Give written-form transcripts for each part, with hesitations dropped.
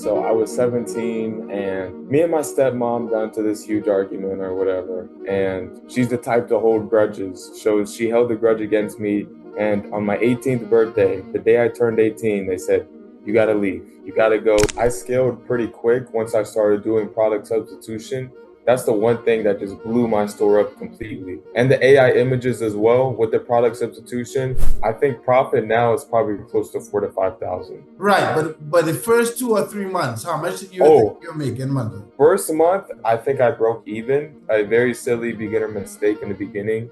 So I was 17 and me and my stepmom got into this huge argument or whatever. And she's the type to hold grudges. So she held a grudge against me. And on my 18th birthday, the day I turned 18, they said, you gotta leave, you gotta go. I scaled pretty quick once I started doing product substitution. That's the one thing that just blew my store up completely. And the AI images as well with the product substitution. I think profit now is probably close to 4 to 5,000. Right, but the first 2 or 3 months, how much did you think you're making monthly? First month, I think I broke even. A very silly beginner mistake in the beginning.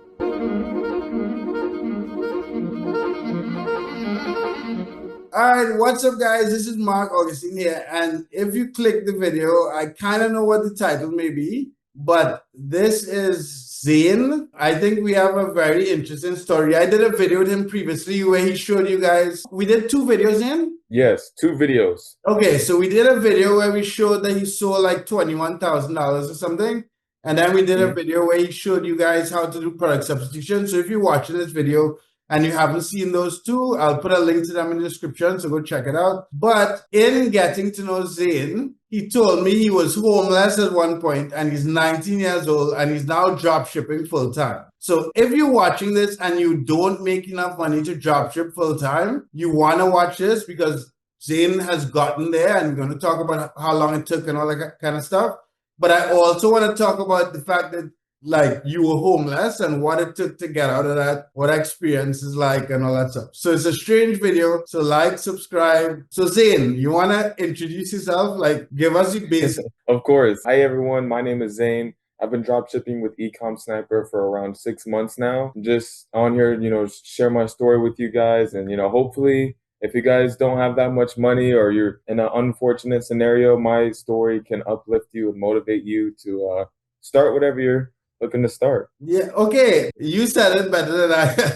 All right, what's up, guys? This is Mark Augustine here, and if you click the video, I kind of know what the title may be, but this is Zain. I think we have a very interesting story. I did a video with him previously where he showed you guys. We did 2 videos in? Yes, 2 videos. Okay, so we did a video where we showed that he sold like $21,000 or something, and then we did a video where he showed you guys how to do product substitution. So if you're watching this video and you haven't seen those 2, I'll put a link to them in the description, so go check it out. But in getting to know Zain, he told me he was homeless at one point and he's 19 years old and he's now drop shipping full time. So if you're watching this and you don't make enough money to drop ship full time, you want to watch this because Zain has gotten there, and we're going to talk about how long it took and all that kind of stuff. But I also want to talk about the fact that like you were homeless and what it took to get out of that, what experience is like and all that stuff. So it's a strange video. So like, subscribe. So Zain, you want to introduce yourself? Like give us the basics. Of course. Hi everyone, my name is Zain. I've been dropshipping with Ecom Sniper for around 6 months now. Just on here, share my story with you guys, and hopefully if you guys don't have that much money or you're in an unfortunate scenario, my story can uplift you and motivate you to start whatever you're looking to start. Yeah, okay. You said it better than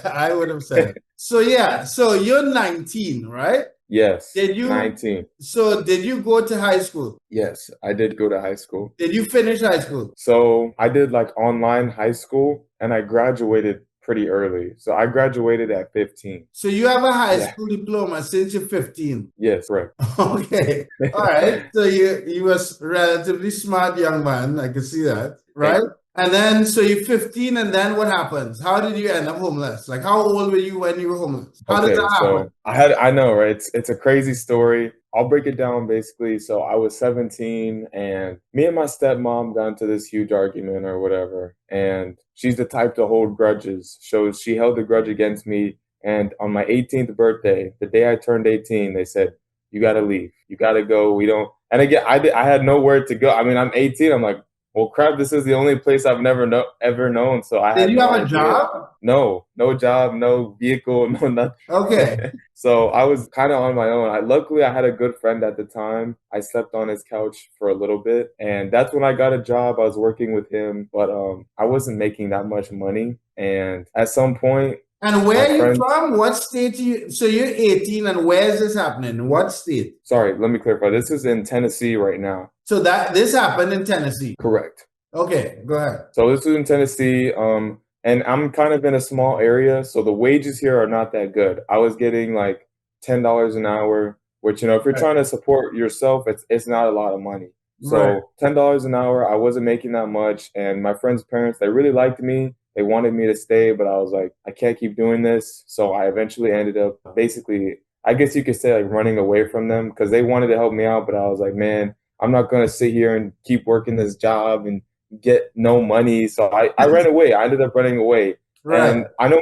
I would have said it. So yeah, so you're 19, right? Yes, did you 19. So did you go to high school? Yes, I did go to high school. Did you finish high school? So I did like online high school and I graduated pretty early. So I graduated at 15. So you have a high school diploma since you're 15? Yes, correct. Okay. All right. So you was relatively smart young man. I can see that, right? And then, so you're 15, and then what happens? How did you end up homeless? Like, how old were you when you were homeless? How did that happen? So I know, right? It's a crazy story. I'll break it down basically. So I was 17 and me and my stepmom got into this huge argument or whatever. And she's the type to hold grudges. So she held a grudge against me. And on my 18th birthday, the day I turned 18, they said, you got to leave. You got to go. We don't. And again, I had nowhere to go. I mean, I'm 18. I'm like, well, crap, this is the only place I've ever known. So I Did you have a job? No job, no vehicle, no nothing. Okay. So I was kind of on my own. Luckily, I had a good friend at the time. I slept on his couch for a little bit. And that's when I got a job. I was working with him, but I wasn't making that much money. And at some point, and where are you from? What state are you? So you're 18, and where is this happening? What state? Sorry, let me clarify. This is in Tennessee right now. So this happened in Tennessee? Correct. Okay, go ahead. So this is in Tennessee, and I'm kind of in a small area, so the wages here are not that good. I was getting like $10 an hour, which, if you're trying to support yourself, it's not a lot of money. So $10 an hour, I wasn't making that much, and my friend's parents, they really liked me. They wanted me to stay, but I was like, I can't keep doing this. So I eventually ended up basically, I guess you could say like running away from them because they wanted to help me out. But I was like, man, I'm not going to sit here and keep working this job and get no money. So I ran away. I ended up running away. Right. And I know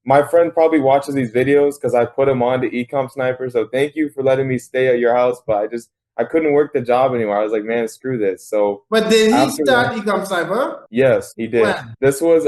my friend probably watches these videos because I put him on to Ecom Sniper. So thank you for letting me stay at your house. But I couldn't work the job anymore. I was like, man, screw this. So, but did he start Ecom Sniper? Yes, he did. When? This was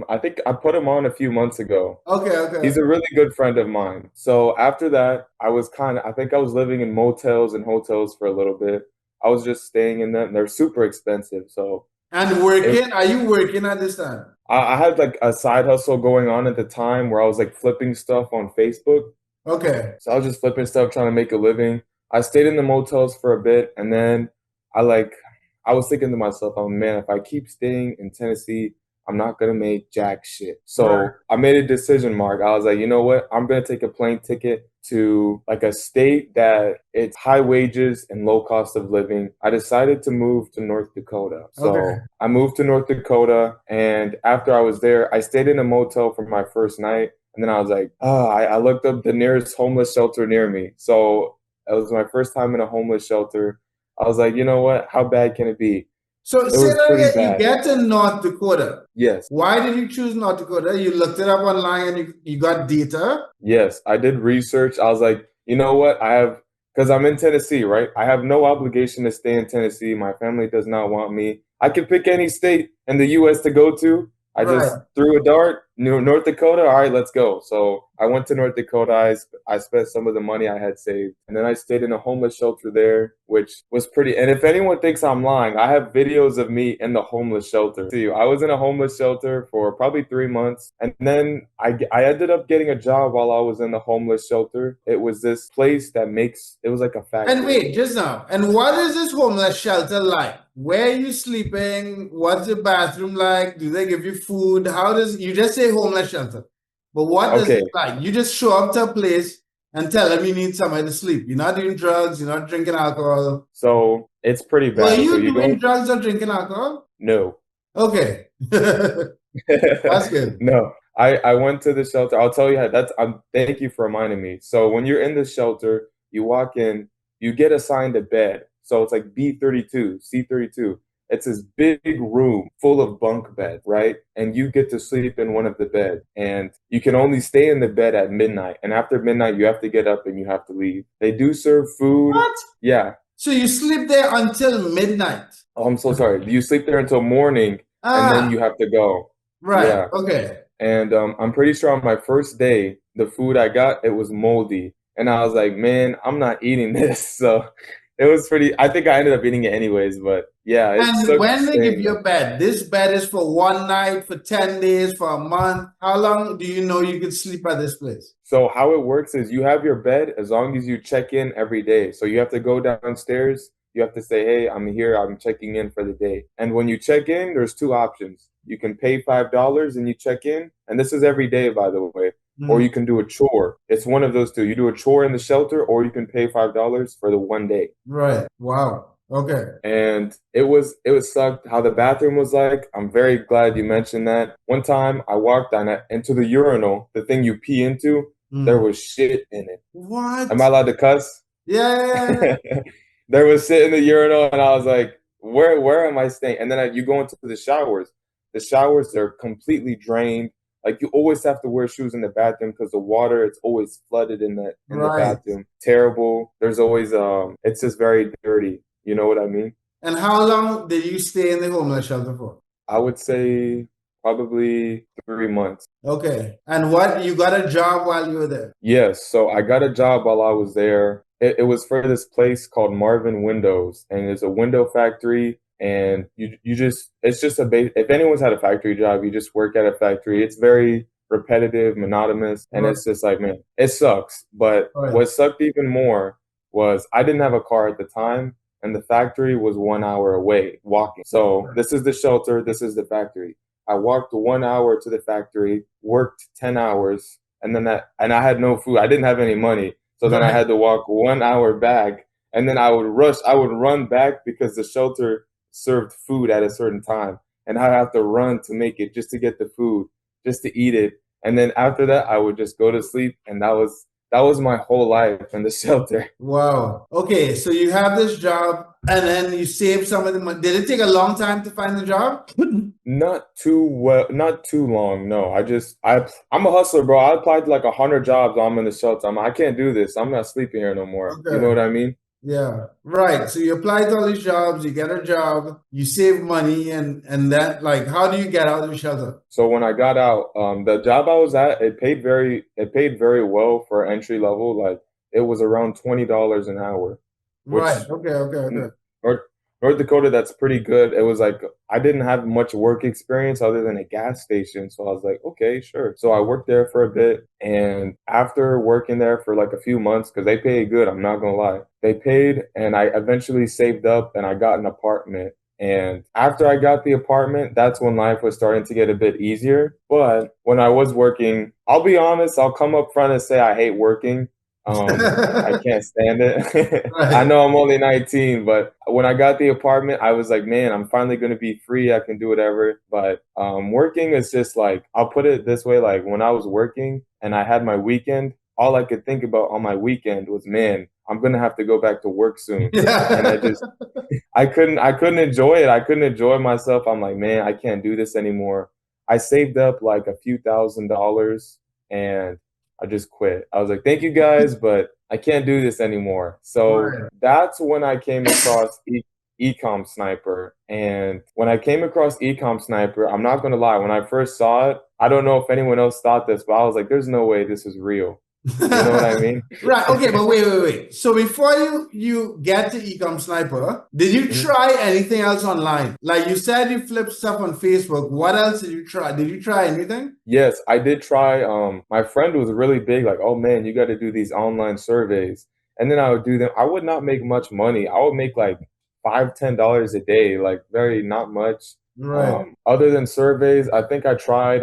I think I put him on a few months ago. Okay. He's a really good friend of mine. So after that, I think I was living in motels and hotels for a little bit. I was just staying in them. They're super expensive. So and working? Are you working at this time? I had like a side hustle going on at the time where I was like flipping stuff on Facebook. Okay. So I was just flipping stuff, trying to make a living. I stayed in the motels for a bit, and then I was thinking to myself, oh man, if I keep staying in Tennessee, I'm not gonna make jack shit. Right. So I made a decision, Mark. I was like, you know what? I'm gonna take a plane ticket to like a state that it's high wages and low cost of living. I decided to move to North Dakota. Okay. So I moved to North Dakota, and after I was there, I stayed in a motel for my first night. And then I was like, oh, I looked up the nearest homeless shelter near me. So it was my first time in a homeless shelter. I was like, you know what? How bad can it be? So It say was that pretty again, you bad. get to North Dakota. Yes. Why did you choose North Dakota? You looked it up online and you got data? Yes, I did research. I was like, you know what? Because I'm in Tennessee, right? I have no obligation to stay in Tennessee. My family does not want me. I can pick any state in the U.S. to go to. I Right. just threw a dart, North Dakota. All right, let's go. So I went to North Dakota. I spent some of the money I had saved, and then I stayed in a homeless shelter there, which was pretty. And if anyone thinks I'm lying, I have videos of me in the homeless shelter. See, I was in a homeless shelter for probably 3 months, and then I ended up getting a job while I was in the homeless shelter. It was this place that makes it was like a And factory. wait, just now. And what is this homeless shelter like? Where are you sleeping? What's the bathroom like? Do they give you food? How does you just say homeless shelter? But what does Okay, it like? You just show up to a place and tell them you need somewhere to sleep. You're not doing drugs, you're not drinking alcohol. so it's pretty Were bad. So you you go doing drugs or drinking alcohol? no. Okay. That's good. No, I went to the shelter. I'll tell you how thank you for reminding me. So when you're in the shelter, you walk in, you get assigned a bed. So it's like B32, C32. It's this big room full of bunk beds, right? And you get to sleep in one of the beds. And you can only stay in the bed at midnight. And after midnight, you have to get up and you have to leave. They do serve food. What? Yeah. So you sleep there until midnight? Oh, I'm so sorry. You sleep there until morning and then Ah, you have to go. right. Yeah. Okay. And I'm pretty sure on my first day, the food I got, it was moldy. And I was like, man, I'm not eating this. So it was pretty, I think I ended up eating it anyways. But yeah, it And sucked when they give staying you there. a bed, this bed is for one night, for 10 days, for a month. How long do you know you can sleep at this place? So how it works is you have your bed as long as you check in every day. So you have to go downstairs. You have to say, hey, I'm here. I'm checking in for the day. And when you check in, there's two options. You can pay $5 and you check in. And this is every day, by the way. Or Mm, you can do a chore. It's one of those two. You do a chore in the shelter or you can pay $5 for the one day. right. Wow. Okay. And it was sucked how the bathroom was like. I'm very glad you mentioned that. One time I walked into the urinal, the thing you pee into, there Mm. was shit in it. Am What? I allowed to cuss? Yeah. There was shit in the urinal, and I was like, "Where am I staying?" And then you go into the showers. The showers they're completely drained. Like you always have to wear shoes in the bathroom because the water it's always flooded in the Right. bathroom. Terrible. There's always it's just very dirty. You know what I mean? And how long did you stay in the homeless shelter for? I would say probably 3 months. Okay. And what, you got a job while you were there? Yes, so I got a job while I was there. It was for this place called Marvin Windows, and it's a window factory. And you just it's just if anyone's had a factory job, you just work at a factory. It's very repetitive, monotonous, and Right. it's just like, man, it sucks. But Right. what sucked even more was I didn't have a car at the time, and the factory was 1 hour away walking. So this is the shelter, this is the factory. I walked 1 hour to the factory, worked 10 hours, and I had no food. I didn't have any money. So then I Right. had to walk 1 hour back, and then I would run back because the shelter served food at a certain time, and I'd have to run to make it just to get the food, just to eat it. And then after that, I would just go to sleep, and that was my whole life in the shelter. Wow. Okay, so you have this job and then you save some of the money. Did it take a long time to find the job? Not too well, not too long. No, I'm a hustler, bro. I applied to like 100 jobs while I'm in the shelter. I can't do this. I'm not sleeping here no more. You know Okay. what I mean? Yeah. Right. So you apply to all these jobs, you get a job, you save money, and that, like, how do you get out of the shelter? So when I got out, the job I was at, it paid very well for entry level. Like it was around $20 an hour, Right. which Okay. Okay. Okay. North, North Dakota, that's pretty good. It was like I didn't have much work experience other than a gas station, so I was like, okay, sure. So I worked there for a bit, and after working there for like a few months, because they paid good, I'm not gonna lie, they paid, and I eventually saved up and I got an apartment. And after I got the apartment, that's when life was starting to get a bit easier. But when I was working, I'll be honest, I'll come up front and say I hate working. I can't stand it. I Right. know I'm only 19, but when I got the apartment, I was like, man, I'm finally going to be free. I can do whatever. But working is just like, I'll put it this way, like when I was working and I had my weekend, all I could think about on my weekend was, man, I'm going to have to go back to work soon. And Yeah. I couldn't enjoy it. I couldn't enjoy myself. I'm like, man, I can't do this anymore. I saved up like a few $1,000s and I just quit. I was like, thank you guys, but I can't do this anymore. So Right. that's when I came across Ecom Sniper. And when I came across Ecom Sniper, I'm not going to lie, when I first saw it, I don't know if anyone else thought this, but I was like, there's no way this is real. You know what I mean? Right. Okay, but wait. So before you get to Ecom Sniper, did you Mhm. try anything else online? Like you said, you flipped stuff on Facebook. What else did you try? Did you try anything? Yes, I did try. My friend was really big, like, oh man, you got to do these online surveys. And then I would do them. I would not make much money. I would make like $5, $10 a day, like very not much. Right. Other than surveys, I think I tried,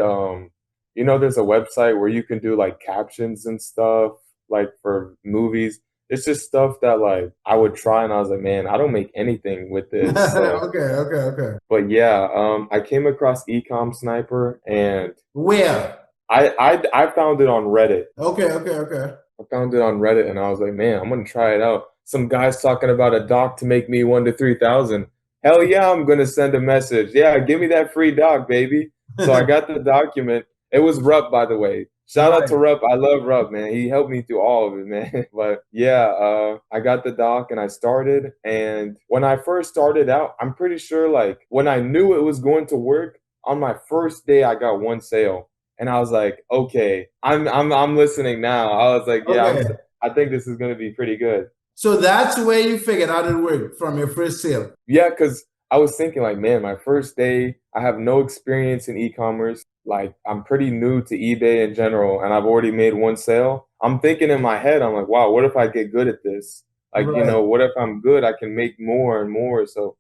there's a website where you can do like captions and stuff, like for movies. It's just stuff that like I would try and I was like, man, I don't make anything with this. So, Okay. but yeah, I came across Ecom Sniper and Where? I found it on Reddit. Okay. I found it on Reddit and I was like, man, I'm gonna try it out. Some guys talking about a doc to make me 1 to 3,000. Hell yeah, I'm gonna send a message. Yeah, give me that free doc, baby. So I got the document. It was Rupp, by the way. Shout out to Right. Rupp. I love Rupp, man. He helped me through all of it, man. But yeah, I got the doc and I started. And when I first started out, I'm pretty sure like when I knew it was going to work, on my first day I got one sale. And I was like, okay, I'm listening now. I was like, yeah, Okay. I think this is gonna be pretty good. So that's where you figured out it worked from your first sale. Yeah, because I was thinking like, man, my first day, I have no experience in e-commerce. Like I'm pretty new to eBay in general, and I've already made one sale. I'm thinking in my head, I'm like, wow, what if I get good at this? Like, Right. what if I'm good? I can make more and more. So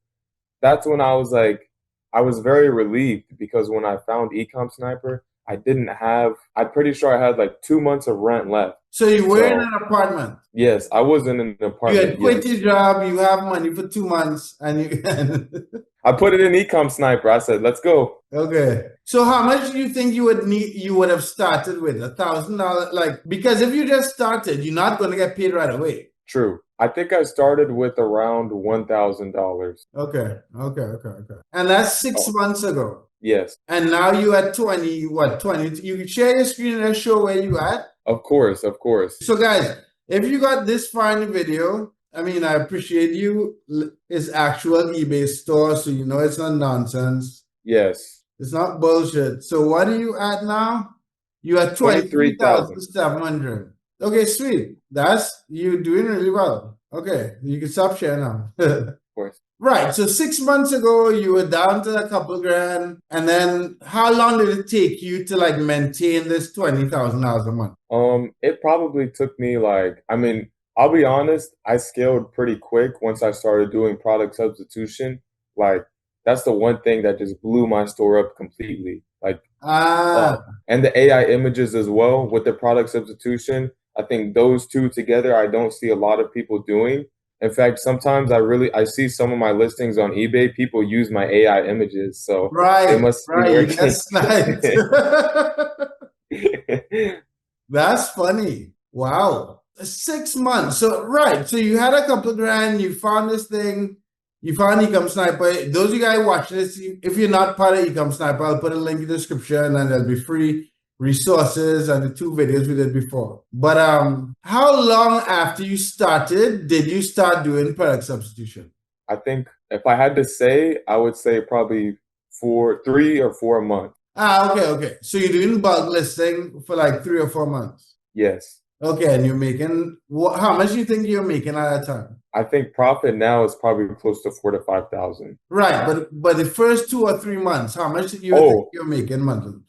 that's when I was like, I was very relieved because when I found Ecom Sniper, I'm pretty sure I had like 2 months of rent left. So you were in So an apartment. yes, I was in an You had apartment. quit your Yes. job, you have money for 2 months, and you I put it in Ecom Sniper. I said, let's go. okay. So how much do you think you would have started with? $1,000? Like, because if you just started, you're not going to get paid right away. True. I think I started with around $1,000. Okay. And that's six Oh, months ago. yes. And now you at 20, what, 20? You can share your screen and show where you at. Of course, of course. So guys, if you got this far in the video, I mean, I appreciate you. It's actual eBay store, so you know it's not nonsense. Yes. It's not bullshit. So what are you at now? You at 23,000. 23,700. Okay, sweet. That's you doing really well. Okay, you can stop sharing now. Of course. Right. So 6 months ago, you were down to a couple grand. And then how long did it take you to like maintain this $20,000 a month? It probably took me like, I mean, I'll be honest, I scaled pretty quick once I started doing product substitution. Like, that's the one thing that just blew my store up completely. Like, Ah, and the AI images as well with the product substitution. I think those two together, I don't see a lot of people doing. In fact, sometimes I see some of my listings on eBay, people use my AI images, so they must be right. You get working. sniped. That's funny. Wow. 6 months. So, right. So you had a couple grand, you found this thing, you found Ecom Sniper. Those of you guys watching this, if you're not part of Ecom Sniper, I'll put a link in the description and there'll be free resources and the 2 videos we did before. But how long after you started did you start doing product substitution? I think if I had to say, I would say probably 3 or 4 months. Ah, okay. So you're doing bulk listing for like 3 or 4 months. Yes. Okay, and you're making how much do you think you're making at a time? I think profit now is probably close to 4 to 5 thousand. Right, but the first 2 or 3 months, how much do you think Oh, you're making monthly?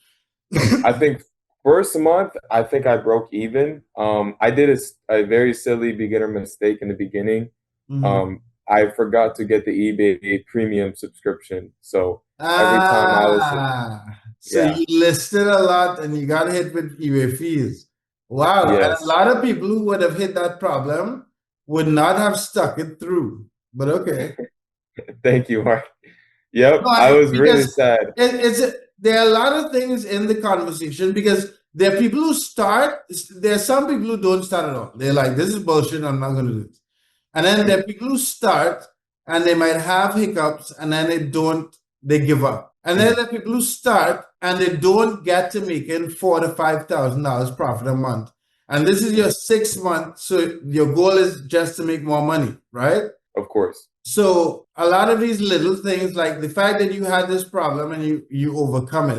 I think first month, I think I broke even. I did a very silly beginner mistake in the beginning. Mhm. Um, I forgot to get the eBay premium subscription. So every time I was, So yeah, you listed a lot and you got hit with eBay fees. Wow. And a yes. lot of people who would have hit that problem would not have stuck it through. But okay. Thank you, Mark. Yep, I No, was really because sad. there are a lot of things in the conversation because there are people who start, there are some people who don't start at all. They're like, this is bullshit, I'm not going to do it. And then there are people who start and they might have hiccups and then they give up. And then there are people who start and they don't get to making $4,000 to $5,000 profit a month. And this is your 6 month, so your goal is just to make more money, right? Of course. So a lot of these little things, like the fact that you had this problem and you overcame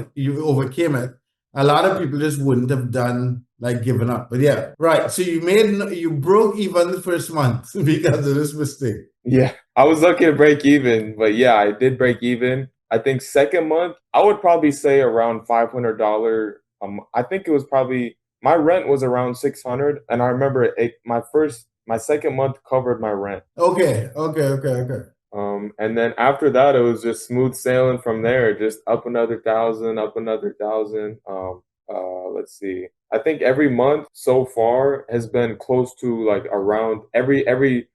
it, a lot of people just wouldn't have done like given up. But yeah, right. So you broke even the first month because of this mistake. Yeah, I was lucky to break even, but yeah, I did break even. I think second month, I would probably say around $500. I think it was probably my rent was around 600, and I remember my second month covered my rent. Okay. And then after that, it was just smooth sailing from there, just up another 1,000, up another 1,000. Let's see. I think every month so far has been close to like around every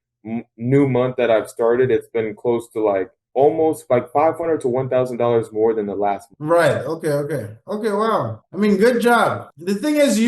new month that I've started, it's been close to like almost like $500 to $1,000 more than the last month. Right. Okay. Wow. I mean, good job. The thing is,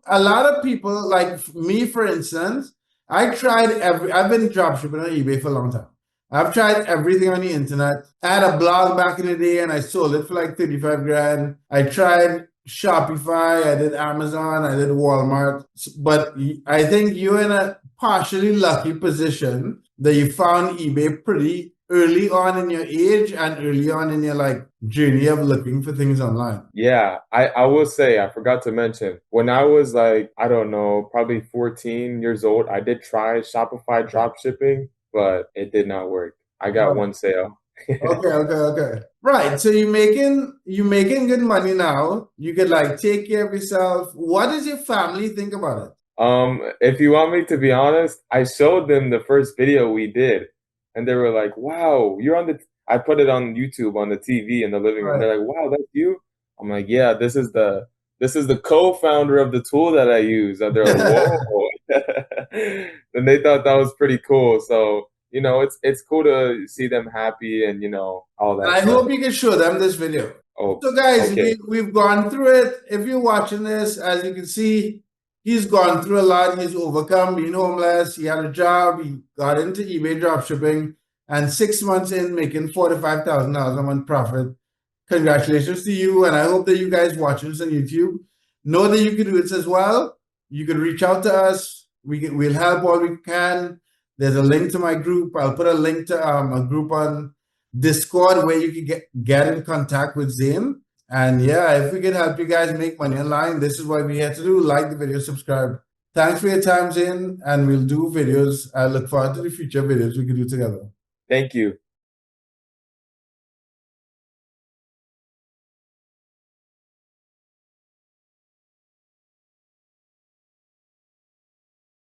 a lot of people, like me, for instance, I've been dropshipping on eBay for a long time. I've tried everything on the internet. I had a blog back in the day and I sold it for like 35 grand. I tried Shopify, I did Amazon, I did Walmart. But I think you're in a partially lucky position that you found eBay pretty early on in your age and early on in your like journey of looking for things online. Yeah, I will say, I forgot to mention, when I was like, I don't know, probably 14 years old, I did try Shopify drop shipping, but it did not work. I got Right. one sale. Okay. Right. So you making good money now. You could like take care of yourself. What does your family think about it? If you want me to be honest, I showed them the first video we did, and they were like, "Wow, you're on the." I put it on YouTube on the TV in the living room. Right. They're like, "Wow, that's you." I'm like, "Yeah, this is the co-founder of the tool that I use." And they're like, "Whoa!" And they thought that was pretty cool. So it's cool to see them happy and all And that I stuff. hope you can show them this video. Oh, So guys, okay. we've gone through it. If you're watching this, as you can see, he's gone through a lot. He's overcome being homeless. He had a job. He got into eBay dropshipping, and 6 months in, making $45,000 a month profit. Congratulations to you, and I hope that you guys watching this on YouTube know that you can do it as well. You can reach out to us. We'll help all we can. There's a link to my group. I'll put a link to a group on Discord where you can get in contact with Zain. And yeah, if we can help you guys make money online, this is what we have to do. Like the video, subscribe. Thanks for your time, Zain, and we'll do videos. I look forward to the future videos we can do together. Thank you.